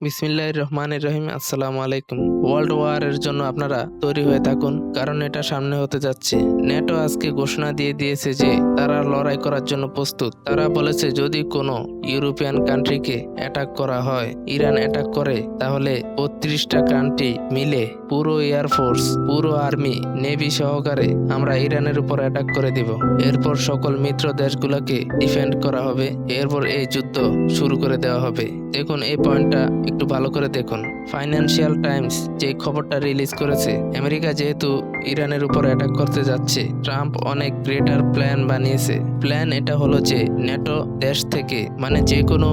বিসমিল্লাহির রহমানির রহিম। আসসালামু আলাইকুম। ওয়ার্ল্ড ওয়ারের জন্য আপনারা তৈরি হয়ে থাকুন, কারণ এটা সামনে হতে যাচ্ছে। নেটো আজকে ঘোষণা দিয়ে দিয়েছে যে তারা লড়াই করার জন্য প্রস্তুত। তারা বলেছে যদি কোনো ইউরোপিয়ান কান্ট্রিকে অ্যাটাক করা হয়, ইরান অ্যাটাক করে, তাহলে 32টা কান্ট্রি মিলে পুরো এয়ারফোর্স, পুরো আর্মি, নেভি সহকারে আমরা ইরানের উপর অ্যাটাক করে দিব। এরপর সকল মিত্র দেশগুলোকে ডিফেন্ড করা হবে। এরপর এই যুদ্ধ শুরু করে দেওয়া হবে। দেখুন এই পয়েন্টটা একটু ভালো করে দেখুন। ফাইন্যান্সিয়াল টাইমস যে খবরটা রিলিজ করেছে, আমেরিকা যেহেতু ইরানের উপর অ্যাটাক করতে যাচ্ছে, ট্রাম্প অনেক গ্রেটার প্ল্যান বানিয়েছে। প্ল্যান এটা হলো যে নেটো দেশ থেকে, মানে যে কোনো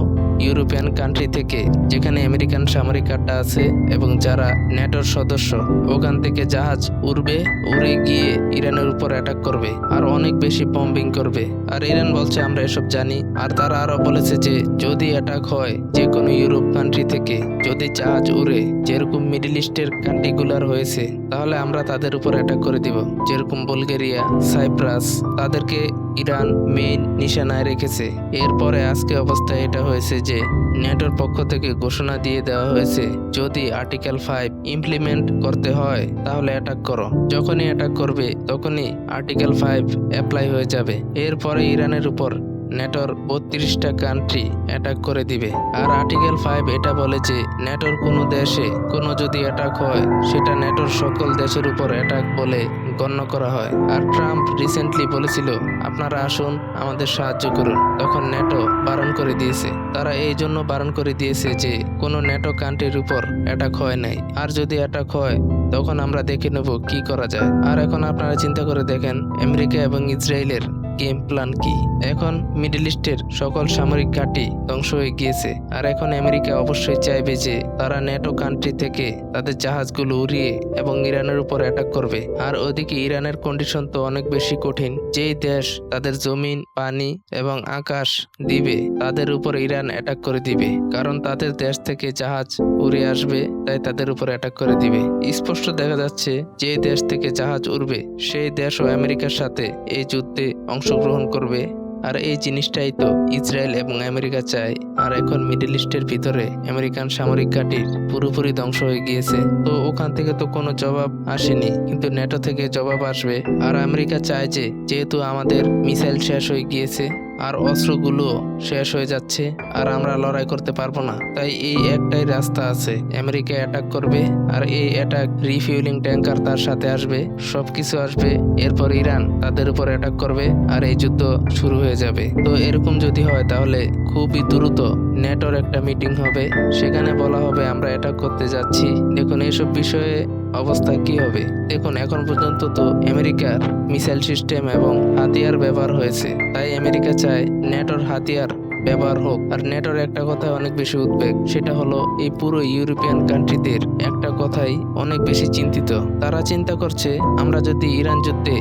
ইউরোপিয়ান কান্ট্রি থেকে যেখানে আমেরিকান সামরিক আড্ডা আছে এবং যারা নেটোর সদস্য, ওখান থেকে জাহাজ উড়বে, উড়ে গিয়ে ইরানের উপর অ্যাটাক করবে আর অনেক বেশি বম্বিং করবে। আর ইরান বলছে আমরা এসব জানি। আর তারা আরো বলেছে যে যদি অ্যাটাক হয় যে কোনো ইউরোপ কান্ট্রি থেকে, যদি জাহাজ উড়ে যেরকম মিডল ইস্টের কান্ট্রিগুলার হয়েছে, তাহলে আমরা তাদের উপর অ্যাটাক করে দিব। যেরকম বুলগেরিয়া, সাইপ্রাস, তাদেরকে ইরান মেইন নিশানায় রেখেছে। এরপরে আজকে অবস্থায় এটা হয়েছে যে নেটোর পক্ষ থেকে ঘোষণা দিয়ে দেওয়া হয়েছে যদি আর্টিকেল 5 ইমপ্লিমেন্ট করতে হয় তাহলে অ্যাটাক করো। যখনই অ্যাটাক করবে তখনই আর্টিকেল 5 অ্যাপ্লাই হয়ে যাবে। এরপরে ইরানের উপর নেটোর 32টা কান্ট্রি অ্যাটাক করে দিবে। আর আর্টিকেল 5 এটা বলে যে নেটোর কোনো দেশে কোনো যদি অ্যাটাক হয়, সেটা নেটোর সকল দেশের উপর অ্যাটাক বলে গণ্য করা হয়। আর ট্রাম্প রিসেন্টলি বলেছিল আপনারা আসুন আমাদের সাহায্য করুন, তখন নেটো বারণ করে দিয়েছে। তারা এই জন্য বারণ করে দিয়েছে যে কোনো নেটো কান্ট্রির উপর অ্যাটাক হয় নাই, আর যদি অ্যাটাক হয় তখন আমরা দেখে নেব কি করা যায়। আর এখন আপনারা চিন্তা করে দেখেন আমেরিকা এবং ইসরায়েলের গেম প্ল্যান কি। এখন মিডল ইস্টের সকল সামরিক ঘাঁটি ধ্বংস হয়ে গিয়েছে। আর এখন আমেরিকা অবশ্যই চাইবে যে তারা নেটো কান্ট্রি থেকে তাদের জাহাজগুলো উড়িয়ে এবং ইরানের উপর অ্যাটাক করবে। আর ওদিকে ইরানের কন্ডিশন তো অনেক বেশি কঠিন। যেই দেশ তাদের জমিন, পানি এবং আকাশ দিবে, তাদের উপর ইরান অ্যাটাক করে দিবে, কারণ তাদের দেশ থেকে জাহাজ উড়ে আসবে, তাই তাদের উপর অ্যাটাক করে দিবে। স্পষ্ট দেখা যাচ্ছে যে দেশ থেকে জাহাজ উড়বে সেই দেশও আমেরিকার সাথে এই যুদ্ধে অংশগ্রহণ করবে। আর এই জিনিসটাই তো ইসরায়েল এবং আমেরিকা চায়। আর এখন মিডল ইস্টের ভিতরে আমেরিকান সামরিক ঘাঁটি পুরোপুরি ধ্বংস হয়ে গিয়েছে। তো ওখান থেকে তো কোনো জবাব আসেনি, কিন্তু নেটো থেকে জবাব আসবে। আর আমেরিকা চায় যে যেহেতু আমাদের মিসাইল শেষ হয়ে গিয়েছে আর অস্ত্রগুলো শেষ হয়ে যাচ্ছে, আর আমরা লড়াই করতে পারবো না, তাই এই একটাই রাস্তা আছে, আমেরিকা অ্যাটাক করবে। আর এই অ্যাটাক রিফিউলিং ট্যাঙ্কার তার সাথে আসবে, সবকিছু আসবে। এরপর ইরান তাদের উপর অ্যাটাক করবে আর এই যুদ্ধ শুরু হয়ে যাবে। তো এরকম যদি হয় তাহলে খুবই দ্রুত নেটোর একটা মিটিং হবে, সেখানে বলা হবে আমরা অ্যাটাক করতে যাচ্ছি। দেখুন এইসব বিষয়ে অবস্থা কি হবে। দেখুন এখন পর্যন্ত তো আমেরিকার মিসাইল সিস্টেম এবং হাতিয়ার ব্যবহার হয়েছে, তাই আমেরিকা চায় নেটোর হাতিয়ার ব্যবহার হোক। আর নেটোর একটা কথা অনেক বেশি উদ্বেগ, সেটা হলো এই পুরো ইউরোপিয়ান কান্ট্রিদের একটা কথাই অনেক বেশি চিন্তিত। তারা চিন্তা করছে আমরা যদি ইরান যুদ্ধে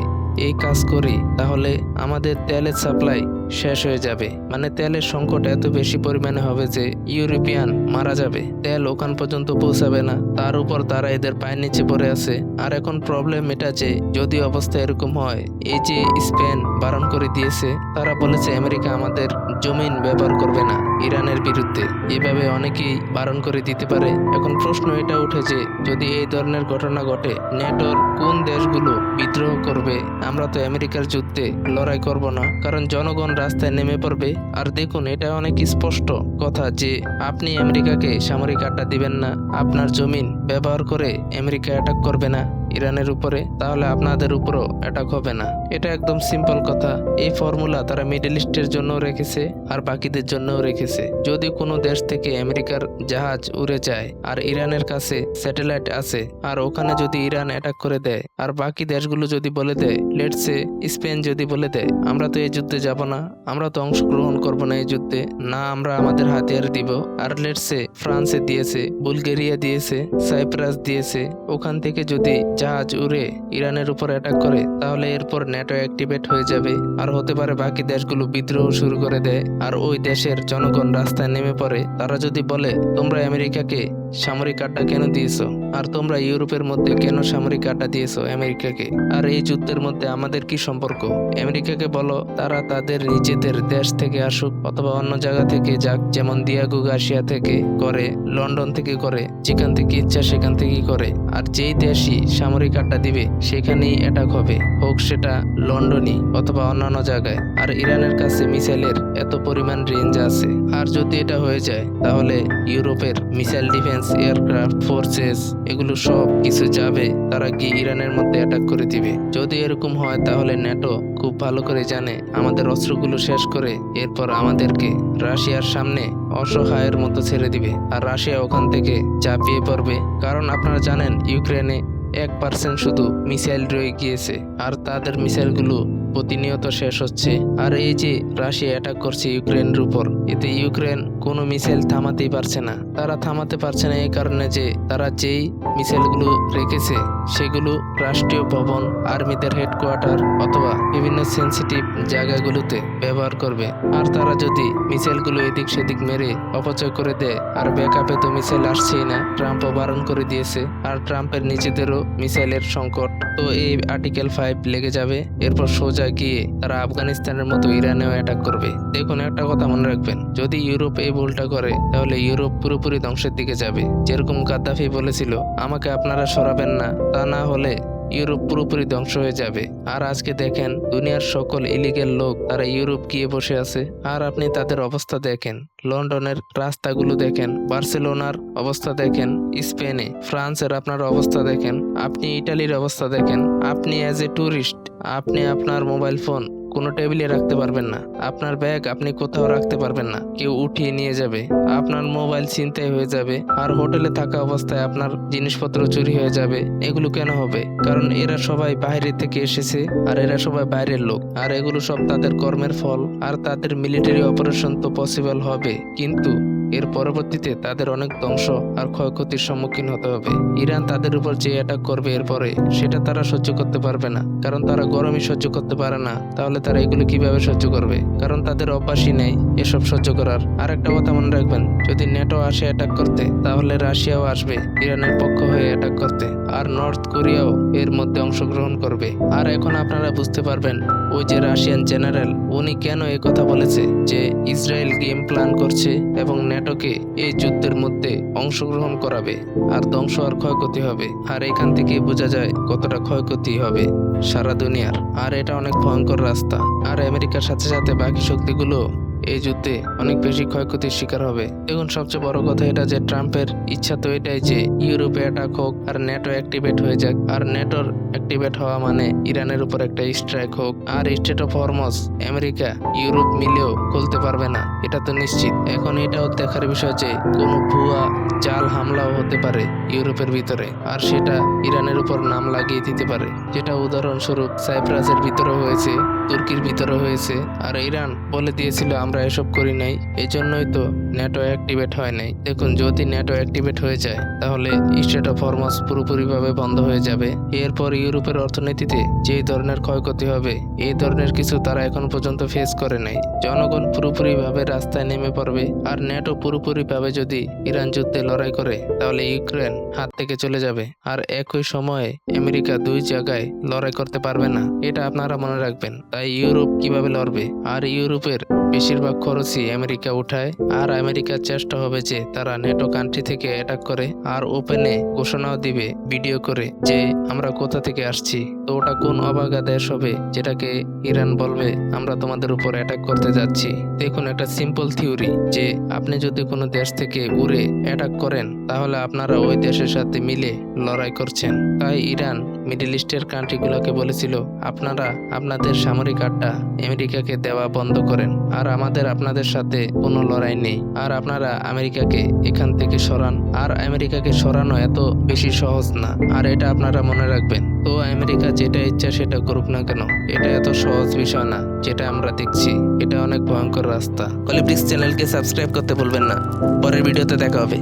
এই কাজ করি তাহলে আমাদের তেলের সাপ্লাই শেষ হয়ে যাবে, মানে তেলের সংকট এত বেশি পরিমাণে হবে যে ইউরোপিয়ান মারা যাবে, তেল ওখান পর্যন্ত পৌঁছাবে না। তার উপর তারা এদের পায়ের নিচে পড়ে আছে। আর এখন প্রবলেম এটা যে যদি অবস্থা এরকম হয়, এই যে স্পেন বারণ করে দিয়েছে, তারা বলেছে আমেরিকা আমাদের জমিন ব্যবহার করবে না ইরানের বিরুদ্ধে, এভাবে অনেকেই বারণ করে দিতে পারে। এখন প্রশ্ন এটা উঠে যে যদি এই ধরনের ঘটনা ঘটে, নেটোর কোন দেশগুলো বিদ্রোহ করবে? আমরা তো আমেরিকার যুদ্ধে লড়াই করব না, কারণ জনগণ রাস্তায় নেমে পড়বে। আর দেখুন এটা অনেক স্পষ্ট কথা যে আপনি আমেরিকাকে সামরিক আড্ডা দিবেন না, আপনার জমিন ব্যবহার করে আমেরিকা অ্যাটাক করবে না ইরানের উপরে, তাহলে আপনাদের উপরও অ্যাটাক হবে না। এটা একদম সিম্পল কথা। এই ফর্মুলা তারা মিডল ইস্টের জন্য রেখেছে আর বাকিদের জন্যও রেখেছে। যদি কোনো দেশ থেকে আমেরিকার জাহাজ উড়ে যায় আর ইরানের কাছে স্যাটেলাইট আছে, আর ওখানে যদি ইরান অ্যাটাক করে দেয়, আর বাকি দেশগুলো যদি বলে দেয়, লেটসে স্পেন যদি বলে দেয় আমরা তো এই যুদ্ধে যাব না, আমরা তো অংশগ্রহণ করব না এই যুদ্ধে, না আমরা আমাদের হাতিয়ার দিব, আর লেটসে ফ্রান্সে দিয়েছে, বুলগেরিয়া দিয়েছে, সাইপ্রাস দিয়েছে, ওখান থেকে যদি জাহাজ উড়ে ইরানের উপর অ্যাটাক করে, তাহলে এরপর নেটো অ্যাক্টিভেট হয়ে যাবে। আর হতে পারে বাকি দেশগুলো বিদ্রোহ শুরু করে দেয় আর ওই দেশের জনগণ রাস্তায় নেমে পড়ে। তারা যদি বলে তোমরা আমেরিকাকে সামরিক আড্ডা কেন দিয়েছো, আর তোমরা ইউরোপের মধ্যে কেন সামরিক আড্ডা দিয়েছো আমেরিকাকে? আর এই যুদ্ধের মধ্যে আমাদের কি সম্পর্ক? আমেরিকাকে বলো তারা তাদের নিজেদের দেশ থেকে আসুক অথবা অন্য জায়গা থেকে যাক, যেমন দিয়াগো গার্সিয়া থেকে করে, লন্ডন থেকে করে, যেখান থেকে ইচ্ছা সেখান থেকেই করে। আর যেই দেশই সামরিক আড্ডা দিবে সেখানেই অ্যাটাক হবে, হোক সেটা লন্ডনই অথবা অন্যান্য জায়গায়। আর ইরানের কাছে মিসাইলের এত পরিমাণ রেঞ্জ আছে, আর যদি এটা হয়ে যায় তাহলে ইউরোপের মিসাইল ডিফেন্স, এয়ারক্রাফট ফোর্সেস এগুলো সব কিছু যাবে, তারা গিয়ে ইরানের মধ্যে অ্যাটাক করে দিবে। যদি এরকম হয় তাহলে ন্যাটো খুব ভালো করে জানে আমাদের অস্ত্রগুলো শেষ করে এরপর আমাদেরকে রাশিয়ার সামনে অসহায়ের মতো ছেড়ে দিবে, আর রাশিয়া ওখান থেকে চাপিয়ে পড়বে। কারণ আপনারা জানেন ইউক্রেনে 1% শুধু মিসাইল রয়ে গিয়েছে, আর তাদের মিসাইলগুলো প্রতিনিয়ত শেষ হচ্ছে। আর এই যে রাশিয়া অ্যাটাক করছে ইউক্রেনের উপর, এতে ইউক্রেন কোনো মিসাইল থামাতেই পারছে না। তারা থামাতে পারছে না এই কারণে যে তারা যেই মিসাইলগুলো রেখেছে সেগুলো রাষ্ট্রীয় ভবন, আর্মিদের হেডকোয়ার্টার অথবা বিভিন্ন সেন্সিটিভ জায়গাগুলোতে ব্যবহার করবে। আর তারা যদি মিসাইলগুলো এদিক সেদিক মেরে অপচয় করে দেয়, আর ব্যাকআপে তো মিসাইল আসছেই না, ট্রাম্পও বারণ করে দিয়েছে, আর ট্রাম্পের নিজেদেরও মিসাইলের সংকট। তো এই আর্টিকেল 5 লেগে যাবে, এরপর সোজা গিয়ে তারা আফগানিস্তানের মতো ইরানেও অ্যাটাক করবে। দেখুন, একটা কথা মনে রাখবেন, যদি ইউরোপ এই ভুলটা করে তাহলে ইউরোপ পুরোপুরি ধ্বংসের দিকে যাবে। যেরকম গাদ্দাফি বলেছিল, আমাকে আপনারা সরাবেন না, তা না হলে ইউরোপ পুরোপুরি ধ্বংস হয়ে যাবে। আর আজকে দেখেন দুনিয়ার সকল ইলিগেল লোক তারা ইউরোপ গিয়ে বসে আছে। আর আপনি তাদের অবস্থা দেখেন, লন্ডনের রাস্তাগুলো দেখেন, বার্সেলোনার অবস্থা দেখেন, স্পেনে, ফ্রান্সের আপনার অবস্থা দেখেন, আপনি ইটালির অবস্থা দেখেন। আপনি অ্যাজ এ ট্যুরিস্ট আপনি আপনার মোবাইল ফোন কোনো টেবিলে রাখতে পারবেন না, আপনার ব্যাগ আপনি কোথাও রাখতে পারবেন না, কেউ উঠিয়ে নিয়ে যাবে, আপনার মোবাইল ছিনতাই হয়ে যাবে, আর হোটেলে থাকা অবস্থায় আপনার জিনিসপত্র চুরি হয়ে যাবে। এগুলো কেন হবে? কারণ এরা সবাই বাইরে থেকে এসেছে, আর এরা সবাই বাইরের লোক, আর এগুলো সব তাদের কর্মের ফল। আর তাদের মিলিটারি অপারেশন তো পসিবল হবে, কিন্তু এর পরবর্তীতে তাদের অনেক ধ্বংস আর ক্ষয়ক্ষতির সম্মুখীন হতে হবে। ইরান তাদের উপর যে অ্যাটাক করবে এরপরে, সেটা তারা সহ্য করতে পারবে না, কারণ তারা গরমই সহ্য করতে পারে না। তাহলে তারা এগুলো কিভাবে সহ্য করবে? কারণ তাদের অভ্যাসই নেই এসব সহ্য করার। আর একটা কথা মনে রাখবেন, যদি ন্যাটো আসে অ্যাটাক করতে, তাহলে রাশিয়াও আসবে ইরানের পক্ষ হয়ে অ্যাটাক করতে, আর নর্থ কোরিয়াও এর মধ্যে অংশগ্রহণ করবে। আর এখন আপনারা বুঝতে পারবেন ওই যে রাশিয়ান জেনারেল, উনি কেন এই কথা বলেছে যে ইসরায়েল গেম প্ল্যান করছে এবং ন্যাটোকে এই যুদ্ধের মধ্যে অংশগ্রহণ করাবে, আর ধ্বংস আর ক্ষয়ক্ষতি হবে। আর এখান থেকে বোঝা যায় কতটা ক্ষয়ক্ষতি হবে সারা দুনিয়ার। আর এটা অনেক ভয়ঙ্কর রাস্তা। আর আমেরিকার সাথে সাথে বাকি শক্তিগুলো এই যুদ্ধে অনেক বেশি ক্ষয়ক্ষতির শিকার হবে। দেখুন, সবচেয়ে বড় কথা এটা যে ট্রাম্পের ইচ্ছা তো এটাই যে ইউরোপে অ্যাটাক হোক আর ন্যাটো অ্যাক্টিভেট হয়ে যাক। আর ন্যাটোর অ্যাক্টিভেট হওয়া মানে ইরানের উপর একটা স্ট্রাইক হোক। আর strait of Hormuz America Europe মিলেও খুলতে পারবে না, এটা তো নিশ্চিত। এখন এটাও দেখার বিষয় যে কোনো ভুয়া জাল হামলাও হতে পারে ইউরোপের ভিতরে, আর সেটা ইরানের উপর নাম লাগিয়ে দিতে পারে, যেটা উদাহরণস্বরূপ সাইপ্রাসের ভিতরে হয়েছে, তুর্কির ভিতরে হয়েছে। আর ইরান বলে দিয়েছিল আমরা এসব করি নাই, এই জন্যই তো ন্যাটো অ্যাক্টিভেট হয় নাই। দেখুন, যদি ন্যাটো অ্যাক্টিভেট হয়ে যায় তাহলে স্টেট অফ হরমুজ পুরোপুরিভাবে বন্ধ হয়ে যাবে। এরপর ইউরোপের অর্থনীতিতে যে ধরনের ক্ষয়ক্ষতি হবে, এই ধরনের কিছু তারা এখন পর্যন্ত ফেস করে নাই। জনগণ পুরোপুরিভাবে রাস্তায় নেমে পড়বে। আর ন্যাটো পুরোপুরিভাবে যদি ইরান যুদ্ধে লড়াই করে তাহলে ইউক্রেন হাত থেকে চলে যাবে। আর একই সময়ে আমেরিকা দুই জায়গায় লড়াই করতে পারবে না, এটা আপনারা মনে রাখবেন। তাই ইউরোপ কিভাবে লড়বে? আর ইউরোপের বেশিরভাগ খরচই আমেরিকা উঠায়। আর আমেরিকার চেষ্টা হবে যে তারা নেটো কান্ট্রি থেকে অ্যাটাক করে, আর ওপেনে ঘোষণাও দিবে ভিডিও করে যে আমরা কোথা থেকে আসছি। তো ওটা কোন অবাগা দেশ হবে যেটাকে ইরান বলবে আমরা তোমাদের উপর অ্যাটাক করতে যাচ্ছি? দেখুন, একটা সিম্পল থিওরি যে আপনি যদি কোনো দেশ থেকে উড়ে অ্যাটাক করেন তাহলে আপনারা ওই দেশের সাথে মিলে লড়াই করছেন। তাই ইরান মিডল ইস্টের কান্ট্রিগুলোকে বলেছিল আপনারা আপনাদের সামরিক আড্ডা আমেরিকাকে দেওয়া বন্ধ করেন, আর আমাদের আপনাদের সাথে কোনো লড়াই নেই, আর আপনারা আমেরিকাকে এখান থেকে সরান। আর আমেরিকাকে সরানো এত বেশি সহজ না, আর এটা আপনারা মনে রাখবেন। তো আমেরিকা যেটা ইচ্ছা সেটা করুক না কেন, এটা এত সহজ বিষয় না যেটা আমরা দেখছি, এটা অনেক ভয়ঙ্কর রাস্তা। কলিপ্রিক্স চ্যানেলকে সাবস্ক্রাইব করতে ভুলবেন না। পরের ভিডিওতে দেখা হবে।